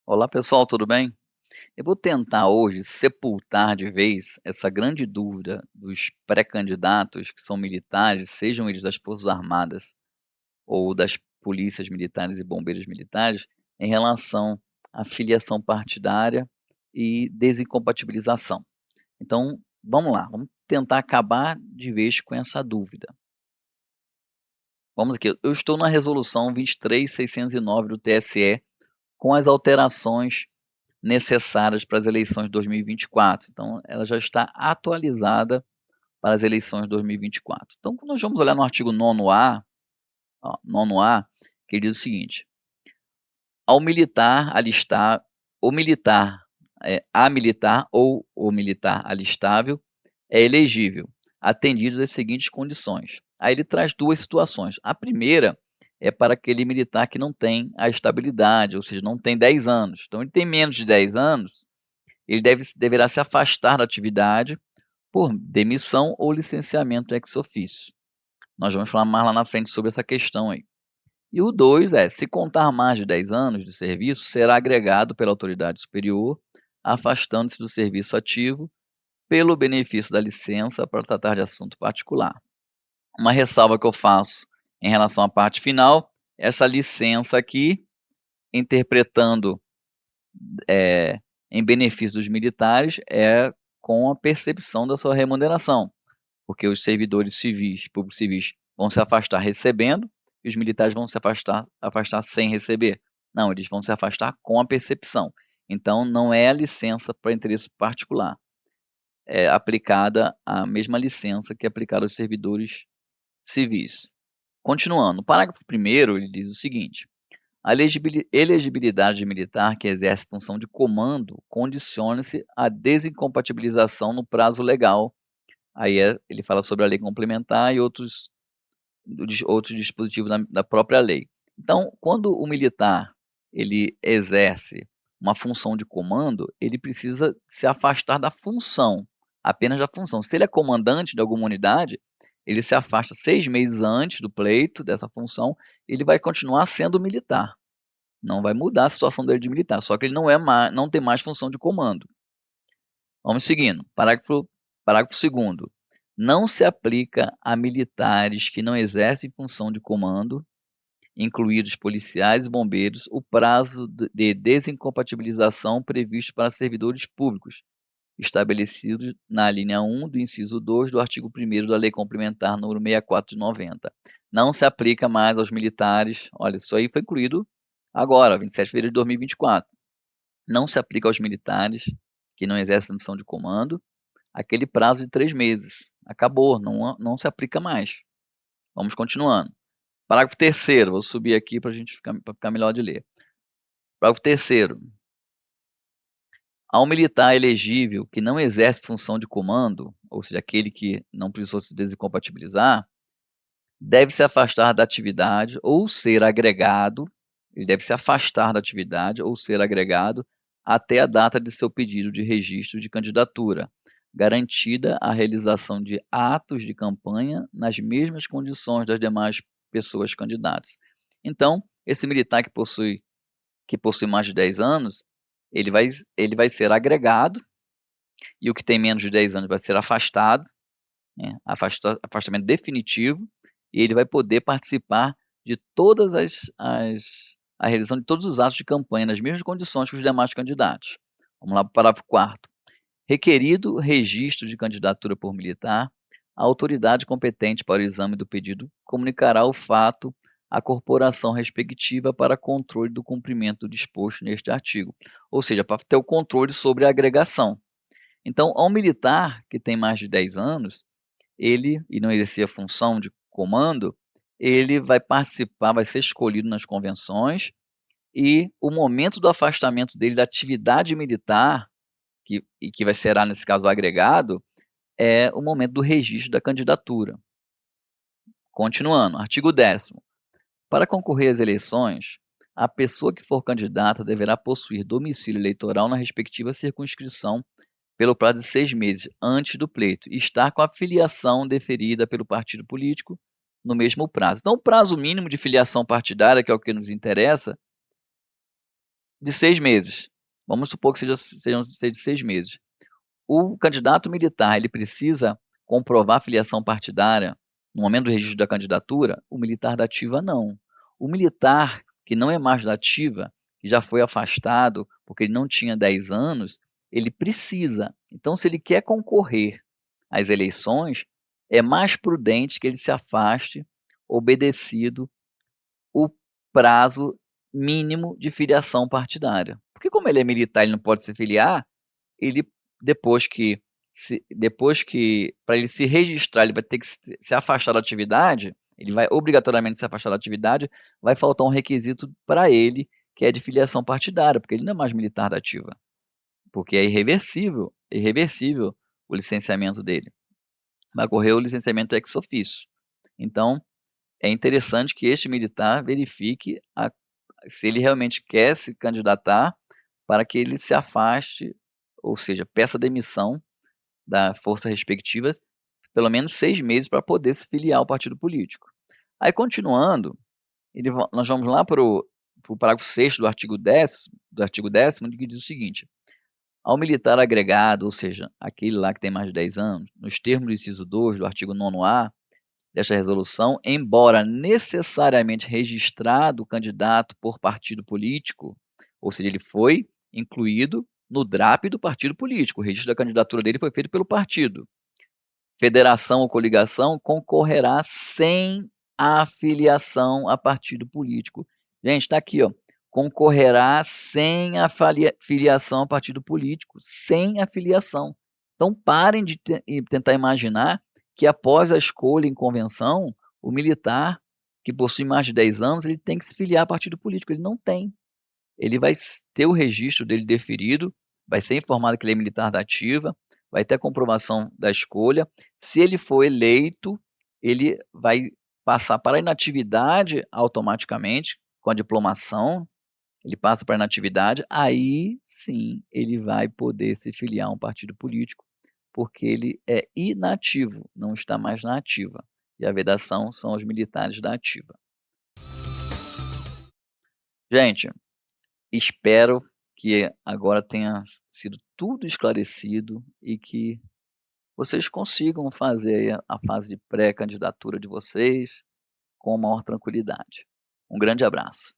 Olá pessoal, tudo bem? Eu vou tentar hoje sepultar de vez essa grande dúvida dos pré-candidatos que são militares, sejam eles das Forças Armadas ou das polícias militares e bombeiros militares, em relação à filiação partidária e desincompatibilização. Então, vamos lá, vamos tentar acabar de vez com essa dúvida. Vamos aqui, eu estou na resolução 23.609 do TSE com as alterações necessárias para as eleições de 2024. Então, ela já está atualizada para as eleições de 2024. Então, quando nós vamos olhar no artigo 9A, ó, 9A, que ele diz o seguinte: ao militar alistar, o militar, a militar ou o militar alistável é elegível, atendido as seguintes condições. Aí ele traz duas situações. A primeira é para aquele militar que não tem a estabilidade, ou seja, não tem 10 anos. Então, ele tem menos de 10 anos, ele deverá se afastar da atividade por demissão ou licenciamento ex officio. Nós vamos falar mais lá na frente sobre essa questão aí. E o 2 é, se contar mais de 10 anos de serviço, será agregado pela autoridade superior, afastando-se do serviço ativo pelo benefício da licença para tratar de assunto particular. Uma ressalva que eu faço em relação à parte final, essa licença aqui, interpretando em benefício dos militares, é com a percepção da sua remuneração, porque os servidores civis, públicos civis, vão se afastar recebendo e os militares vão se afastar sem receber. Não, eles vão se afastar com a percepção. Então, não é a licença para interesse particular, é aplicada a mesma licença que é aplicada aos servidores civis. Continuando, o parágrafo 1º, ele diz o seguinte: a elegibilidade de militar que exerce função de comando condiciona-se à desincompatibilização no prazo legal. Aí ele fala sobre a lei complementar e outros dispositivos da própria lei. Então, quando o militar ele exerce uma função de comando, ele precisa se afastar da função, apenas da função. Se ele é comandante de alguma unidade, ele se afasta 6 meses antes do pleito dessa função, ele vai continuar sendo militar. Não vai mudar a situação dele de militar, só que ele não tem mais função de comando. Vamos seguindo. Parágrafo 2º. Não se aplica a militares que não exercem função de comando, incluídos policiais e bombeiros, o prazo de desincompatibilização previsto para servidores públicos, estabelecido na linha 1 do inciso 2 do artigo 1º da Lei Complementar número 64 de 90. Não se aplica mais aos militares. Olha, isso aí foi incluído agora, 27 de fevereiro de 2024. Não se aplica aos militares que não exercem função de comando aquele prazo de 3 meses. Acabou, não se aplica mais. Vamos continuando. Parágrafo 3º, vou subir aqui para ficar melhor de ler. Parágrafo 3º. Ao militar elegível que não exerce função de comando, ou seja, aquele que não precisou se desincompatibilizar, deve se afastar da atividade ou ser agregado, ele deve se afastar da atividade ou ser agregado até a data de seu pedido de registro de candidatura, garantida a realização de atos de campanha nas mesmas condições das demais pessoas candidatas. Então, esse militar que possui mais de 10 anos, ele vai ser agregado, e o que tem menos de 10 anos vai ser afastado, né, afastamento definitivo, e ele vai poder participar de todas a realização de todos os atos de campanha nas mesmas condições que os demais candidatos. Vamos lá para o parágrafo 4º. Requerido registro de candidatura por militar, a autoridade competente para o exame do pedido comunicará o fato à corporação respectiva para controle do cumprimento do disposto neste artigo, ou seja, para ter o controle sobre a agregação. Então, ao militar que tem mais de 10 anos, ele, e não exercia função de comando, ele vai participar, vai ser escolhido nas convenções, e o momento do afastamento dele da atividade militar, que vai ser, nesse caso, agregado, é o momento do registro da candidatura. Continuando, artigo 10º. Para concorrer às eleições, a pessoa que for candidata deverá possuir domicílio eleitoral na respectiva circunscrição pelo prazo de 6 meses antes do pleito e estar com a filiação deferida pelo partido político no mesmo prazo. Então, o prazo mínimo de filiação partidária, que é o que nos interessa, de 6 meses. Vamos supor que seja de 6 meses. O candidato militar, ele precisa comprovar a filiação partidária no momento do registro da candidatura? O militar da ativa não. O militar que não é mais da ativa, que já foi afastado porque ele não tinha 10 anos, ele precisa. Então, se ele quer concorrer às eleições, é mais prudente que ele se afaste, obedecido o prazo mínimo de filiação partidária. Porque como ele é militar, ele não pode se filiar, ele depois que para ele se registrar, ele vai ter que se afastar da atividade, ele vai obrigatoriamente se afastar da atividade, vai faltar um requisito para ele, que é de filiação partidária, porque ele não é mais militar da ativa, porque é irreversível o licenciamento dele. Vai correr o licenciamento ex officio. Então, é interessante que este militar verifique se ele realmente quer se candidatar para que ele se afaste, ou seja, peça demissão da força respectiva, pelo menos 6 meses para poder se filiar ao partido político. Aí, continuando, nós vamos lá para o parágrafo 6º do artigo 10º, que diz o seguinte: ao militar agregado, ou seja, aquele lá que tem mais de 10 anos, nos termos do inciso 2 do artigo 9º-A desta resolução, embora necessariamente registrado o candidato por partido político, ou seja, ele foi incluído no DRAP do partido político, o registro da candidatura dele foi feito pelo partido. Federação ou coligação concorrerá sem afiliação a partido político. Gente, está aqui, ó. Concorrerá sem a filiação a partido político, sem afiliação. Então, parem de tentar imaginar que após a escolha em convenção, o militar que possui mais de 10 anos, ele tem que se filiar a partido político. Ele não tem. Ele vai ter o registro dele deferido, vai ser informado que ele é militar da ativa, vai ter a comprovação da escolha. Se ele for eleito, ele vai passar para a inatividade automaticamente, com a diplomação, ele passa para a inatividade, aí sim ele vai poder se filiar a um partido político, porque ele é inativo, não está mais na ativa. E a vedação são os militares da ativa. Gente, espero que agora tenha sido tudo esclarecido e que vocês consigam fazer a fase de pré-candidatura de vocês com maior tranquilidade. Um grande abraço.